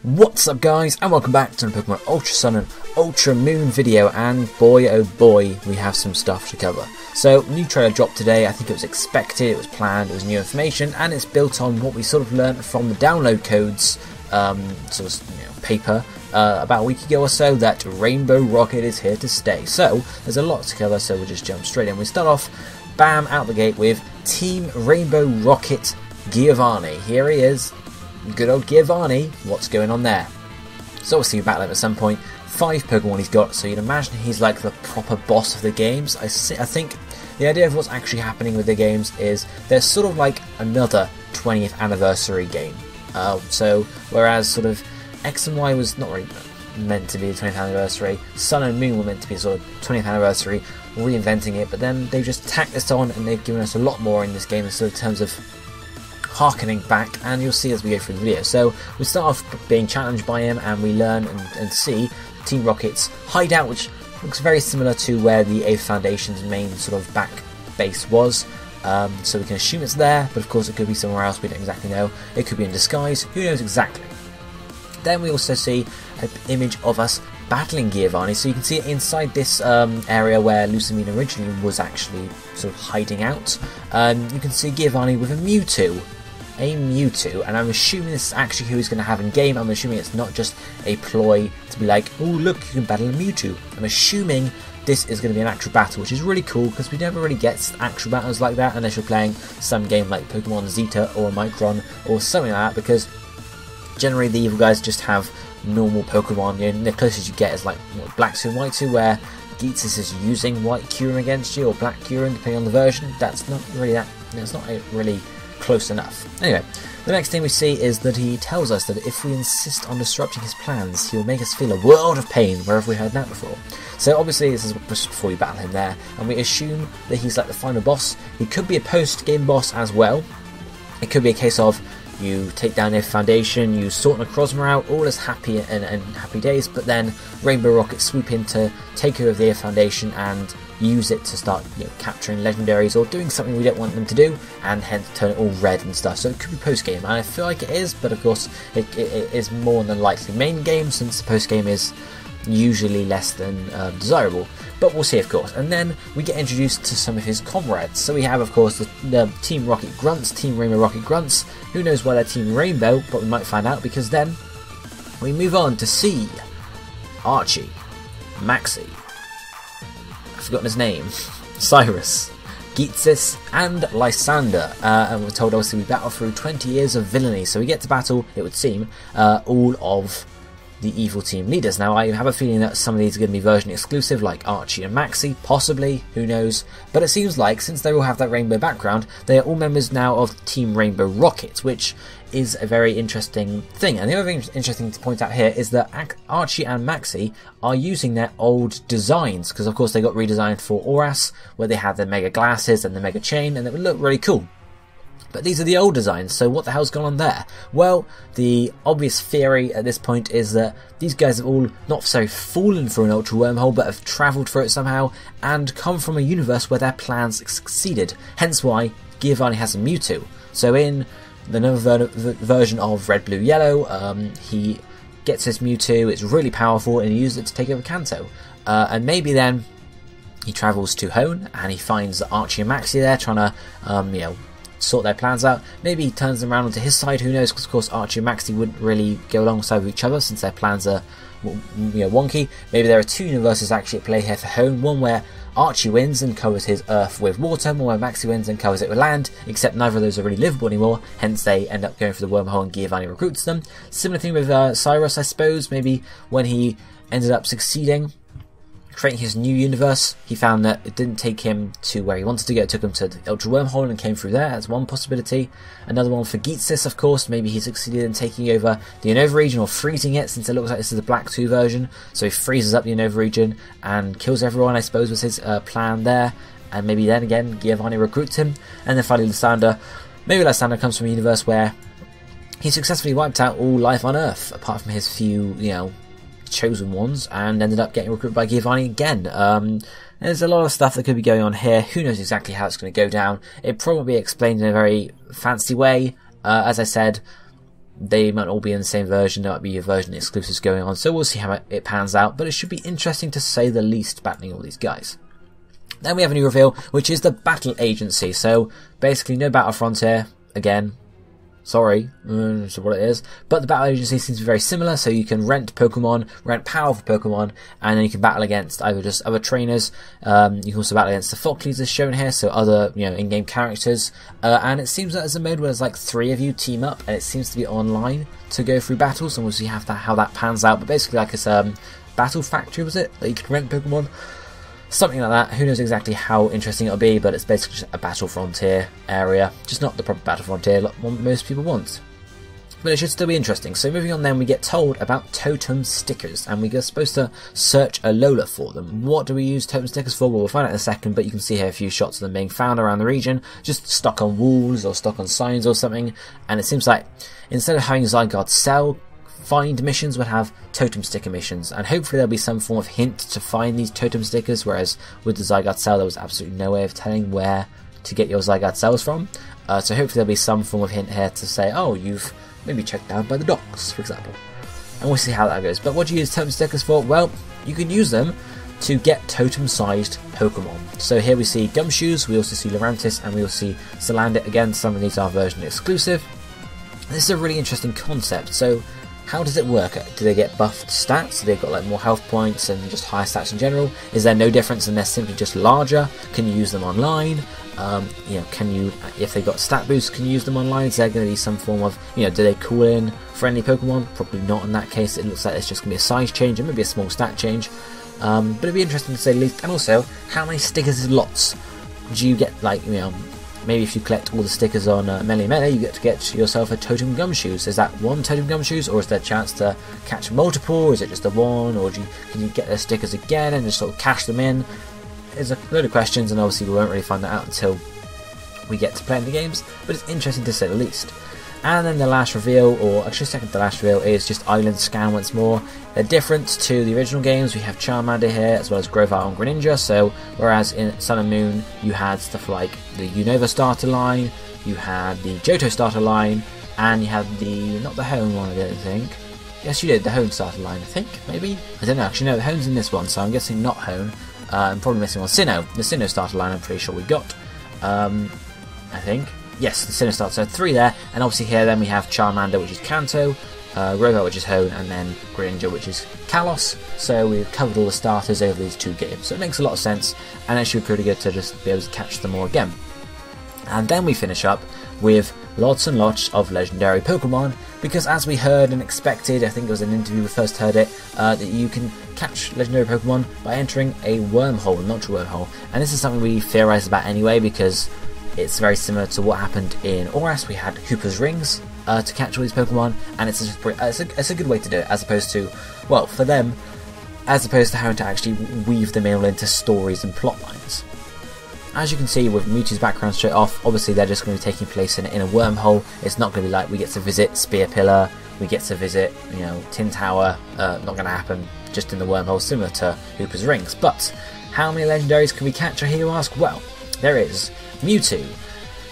What's up guys, and welcome back to the Pokemon Ultra Sun and Ultra Moon video, and boy oh boy, we have some stuff to cover. So, new trailer dropped today. I think it was expected, it was planned, it was new information, and it's built on what we sort of learned from the download codes, paper, about a week ago or so, that Rainbow Rocket is here to stay. So, there's a lot to cover, so we'll just jump straight in. We start off, bam, out the gate with Team Rainbow Rocket Giovanni. Here he is. Good old Giovanni, what's going on there? So obviously you battle him at some point, 5 Pokemon he's got, so you'd imagine he's like the proper boss of the games. I think the idea of what's actually happening with the games is there's sort of like another 20th anniversary game. So whereas sort of X and Y was not really meant to be the 20th anniversary, Sun and Moon were meant to be sort of 20th anniversary, reinventing it, but then they've just tacked this on and they've given us a lot more in this game in terms of harkening back, and you'll see as we go through the video. So we start off being challenged by him, and we learn and see Team Rocket's hideout, which looks very similar to where the 8th Foundation's main sort of back base was. So we can assume it's there, but of course it could be somewhere else, we don't exactly know. It could be in disguise, who knows exactly. Then we also see an image of us battling Giovanni, so you can see it inside this area where Lucamine originally was actually sort of hiding out. You can see Giovanni with a Mewtwo, and I'm assuming this is actually who he's going to have in game. I'm assuming it's not just a ploy to be like, oh look, you can battle a Mewtwo. I'm assuming this is going to be an actual battle, which is really cool because we never really get actual battles like that unless you're playing some game like Pokemon Zeta or Micron or something like that, because generally the evil guys just have normal Pokemon. You know, the closest you get is like Black 2 and White 2, where Geetsis is using White Kyurem against you, or Black Kyurem depending on the version. That's not really really close enough. Anyway, the next thing we see is that he tells us that if we insist on disrupting his plans, he will make us feel a world of pain. Where have we heard that before? So obviously this is just before we battle him there, and we assume that he's like the final boss. He could be a post-game boss as well. It could be a case of you take down their foundation, you sort Necrozma out, all as happy and happy days, but then Rainbow Rocket swoop in to take over the foundation and use it to start capturing legendaries or doing something we don't want them to do, and hence turn it all red and stuff. So it could be post game, and I feel like it is, but of course it is more than likely main game, since the post game is usually less than desirable, but we'll see of course. And then we get introduced to some of his comrades. So we have of course the Team Rocket Grunts, Team Rainbow Rocket Grunts. Who knows why they're Team Rainbow, but we might find out, because then we move on to see Archie, Maxie, I've forgotten his name, Cyrus, Geetsis and Lysander, and we're told obviously we battle through 20 years of villainy, so we get to battle, it would seem, all of the evil team leaders. Now I have a feeling that some of these are going to be version exclusive, like Archie and Maxie, possibly, who knows, but it seems like since they all have that rainbow background, they are all members now of Team Rainbow Rocket, which is a very interesting thing. And the other thing interesting to point out here is that Archie and Maxie are using their old designs, because of course they got redesigned for Oras, where they had the mega glasses and the mega chain, and it would look really cool. But these are the old designs, so what the hell's gone on there? Well, the obvious theory at this point is that these guys have all not so fallen through an ultra wormhole, but have travelled through it somehow and come from a universe where their plans succeeded. Hence why Giovanni has a Mewtwo. So in another version of Red, Blue, Yellow, he gets his Mewtwo, it's really powerful, and he uses it to take over Kanto. And maybe then he travels to Hone and he finds Archie and Maxie there trying to, sort their plans out. Maybe he turns them around onto his side, who knows, because of course Archie and Maxie wouldn't really go alongside with each other since their plans are wonky. Maybe there are 2 universes actually at play here for Hone, one where Archie wins and covers his Earth with water, one where Maxie wins and covers it with land, except neither of those are really livable anymore, hence they end up going for the wormhole and Giovanni recruits them. Similar thing with Cyrus, I suppose. Maybe when he ended up succeeding, creating his new universe, he found that it didn't take him to where he wanted to go, it took him to the Ultra Wormhole and came through there. That's one possibility. Another one for Geetsis, of course, maybe he succeeded in taking over the Unova region, or freezing it, since it looks like this is the Black 2 version, so he freezes up the Unova region and kills everyone, I suppose was his plan there. And maybe then again Giovanni recruits him. And then finally Lysander. Maybe Lysander comes from a universe where he successfully wiped out all life on Earth, apart from his few, chosen ones, and ended up getting recruited by Giovanni again. There's a lot of stuff that could be going on here. Who knows exactly how it's going to go down. It probably explained in a very fancy way. As I said, They might all be in the same version, there might be a version exclusives going on, so we'll see how it pans out, but it should be interesting to say the least battling all these guys. Then we have a new reveal, which is the Battle Agency. So basically no Battle Frontier, again, sorry, that's what it is, but the Battle Agency seems to be very similar, so you can rent Pokemon, rent powerful Pokemon, and then you can battle against either just other trainers, you can also battle against the Folkleys as shown here, so other, in-game characters, and it seems that there's a mode where there's like 3 of you team up, and it seems to be online to go through battles, and we'll see how that pans out, but basically like it's Battle Factory, was it, that you can rent Pokemon? Something like that. Who knows exactly how interesting it'll be, but it's basically just a Battle Frontier area. Just not the proper Battle Frontier like most people want. But it should still be interesting. So moving on then, we get told about totem stickers, and we're supposed to search Alola for them. What do we use totem stickers for? Well, we'll find out in a second, but you can see here a few shots of them being found around the region, just stuck on walls or stuck on signs or something. And it seems like instead of having Zygarde sell find missions, would have totem sticker missions, and hopefully there'll be some form of hint to find these totem stickers, whereas with the Zygarde cell there was absolutely no way of telling where to get your Zygarde cells from, so hopefully there'll be some form of hint here to say, oh, you've maybe checked out by the docks, for example, and we'll see how that goes. But what do you use totem stickers for? Well, you can use them to get totem-sized Pokemon. So here we see Gumshoes, we also see Lurantis, and we also see Salandit. Again, some of these are version exclusive. This is a really interesting concept. So how does it work? Do they get buffed stats? Do they got like more health points and just higher stats in general? Is there no difference and they're simply just larger? Can you use them online? Can you, if they got stat boosts, can you use them online? Is there going to be some form of, do they call in friendly Pokemon? Probably not in that case. It looks like it's just going to be a size change and maybe a small stat change. But it'd be interesting to say the least. And also, how many stickers is lots? Do you get like, maybe if you collect all the stickers on Melee, you get yourself a Totem Gumshoes. Is that one Totem Gumshoes, or is there a chance to catch multiple, or is it just the one, or can you get the stickers again and just sort of cash them in? There's a load of questions, and obviously we won't really find that out until we get to playing the games, but it's interesting to say the least. And then the last reveal, or actually second to last reveal, is just Island Scan once more. They're different to the original games. We have Charmander here, as well as Grovyle and Greninja. So, whereas in Sun and Moon, you had stuff like the Unova starter line, you had the Johto starter line, and you had the, not the Hone one, I don't think. Yes, you did, the Hone starter line, I think, maybe? I don't know, actually no, the Hone's in this one, so I'm guessing not Hone. I'm probably missing one. Sinnoh, the Sinnoh starter line I'm pretty sure we got, I think. Yes, the Sinnoh starter, so 3 there, and obviously here then we have Charmander, which is Kanto, Grovyle, which is Hone, and then Greninja, which is Kalos. So we've covered all the starters over these 2 games, so it makes a lot of sense, and it should be pretty good to just be able to catch them all again. And then we finish up with lots and lots of legendary Pokemon, because as we heard and expected, I think it was an interview we first heard it, that you can catch legendary Pokemon by entering a wormhole, not a wormhole, and this is something we theorised about anyway, because it's very similar to what happened in Oras. We had Hooper's Rings to catch all these Pokemon, and it's a good way to do it, as opposed to, well, for them, as opposed to having to actually weave them all into stories and plot lines. As you can see with Mewtwo's background straight off, obviously they're just going to be taking place in a wormhole. It's not going to be like we get to visit Spear Pillar, we get to visit, Tin Tower, not going to happen, just in the wormhole, similar to Hooper's Rings. But how many legendaries can we catch, I hear you ask? Well, there is Mewtwo,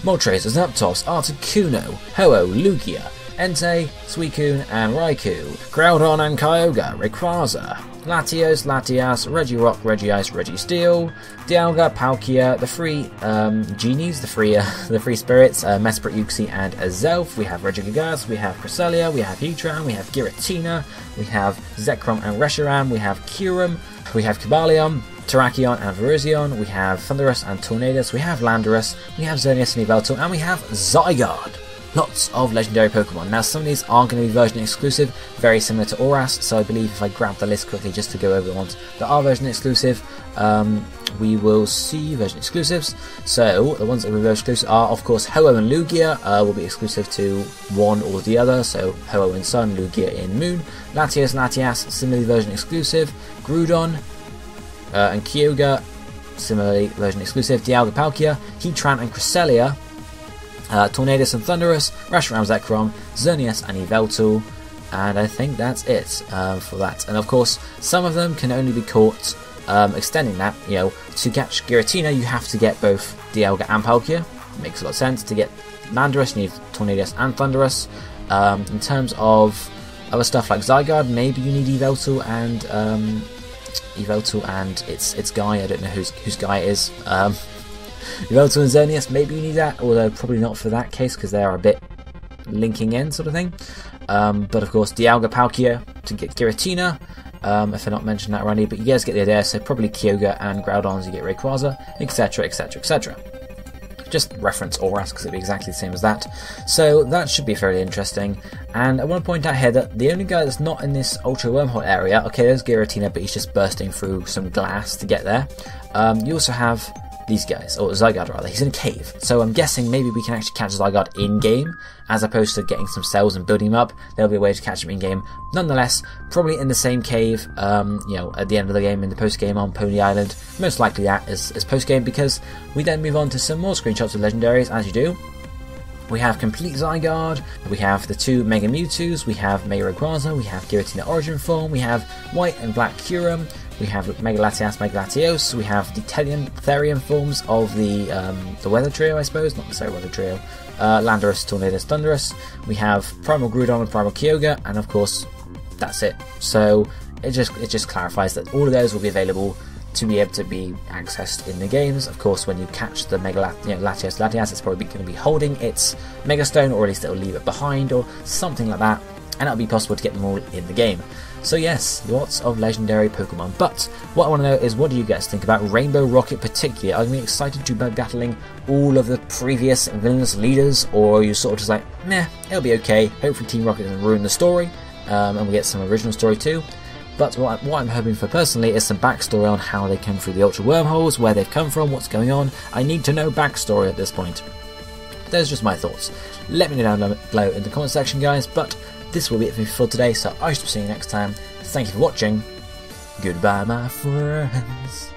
Moltres, Zapdos, Articuno, Ho-Oh, Lugia, Entei, Suicune and Raikou, Groudon and Kyogre, Rayquaza, Latios, Latias, Regirock, Regice, Registeel, Dialga, Palkia, the 3 genies, the 3 spirits, Mesprit, Uxie and Azelf. We have Regigigas, we have Cresselia, we have Heatran, we have Giratina, we have Zekrom and Reshiram, we have Kyurem, we have Cobalion, Terrakion and Virizion, we have Thundurus and Tornadus, we have Landorus, we have Xerneas and Yveltal, and we have Zygarde. Lots of legendary Pokemon. Now some of these are going to be version exclusive, very similar to Oras, so I believe if I grab the list quickly just to go over the ones that are version exclusive, we will see version exclusives. So the ones that will be version exclusive are of course Ho-Oh and Lugia, will be exclusive to one or the other, so Ho-Oh in Sun, Lugia in Moon. Latios, Latias, similarly version exclusive. Groudon and Kyogre, similarly version exclusive. Dialga, Palkia, Heatran and Cresselia, Tornadus and Thundurus, Reshiram, Zekrom, Xerneas and Yveltal, and I think that's it for that. And of course, some of them can only be caught, extending that, to catch Giratina you have to get both Dialga and Palkia. Makes a lot of sense. To get Landorus you need Tornadus and Thundurus. In terms of other stuff like Zygarde, maybe you need Yveltal and its guy. I don't know whose guy it is. Yveltal and Xerneas, maybe you need that, although probably not for that case because they are a bit linking in sort of thing. But of course, Dialga, Palkia to get Giratina, if I not mentioned that already, but you guys get the idea, so probably Kyogre and Groudon to get Rayquaza, etc, etc, etc. Just reference Auras because it'll be exactly the same as that. So that should be fairly interesting. And I want to point out here that the only guy that's not in this Ultra Wormhole area, okay, there's Giratina, but he's just bursting through some glass to get there. You also have these guys, or Zygarde rather. He's in a cave, so I'm guessing maybe we can actually catch Zygarde in-game, as opposed to getting some cells and building him up. There'll be a way to catch him in-game. Nonetheless, probably in the same cave, you know, at the end of the game, in the post-game on Pony Island. Most likely that is post-game, because we then move on to some more screenshots of legendaries, as you do. We have complete Zygarde, we have the 2 Mega Mewtwo's, we have Mega Rayquaza, we have Giratina Origin Form, we have White and Black Kyurem, we have Mega Latias, Mega Latios, we have the Therian forms of the Weather Trio, I suppose, not necessarily Weather Trio, Landorus, Tornadus, Thunderous, we have Primal Groudon and Primal Kyogre, and of course, that's it. So it just clarifies that all of those will be available to be able to be accessed in the games. Of course, when you catch the Mega Latias, it's probably going to be holding its Mega Stone, or at least it will leave it behind, or something like that, and it'll be possible to get them all in the game. So yes, lots of legendary Pokemon, but what I want to know is, what do you guys think about Rainbow Rocket particularly? Are you excited to be battling all of the previous villainous leaders, or are you sort of just like, meh, it'll be okay, hopefully Team Rocket doesn't ruin the story, and we get some original story too. But what I'm hoping for personally is some backstory on how they came through the Ultra Wormholes, where they've come from, what's going on. I need to know backstory at this point. Those are just my thoughts. Let me know down below in the comment section, guys, but this will be it for today, so I shall see you next time. Thank you for watching. Goodbye, my friends.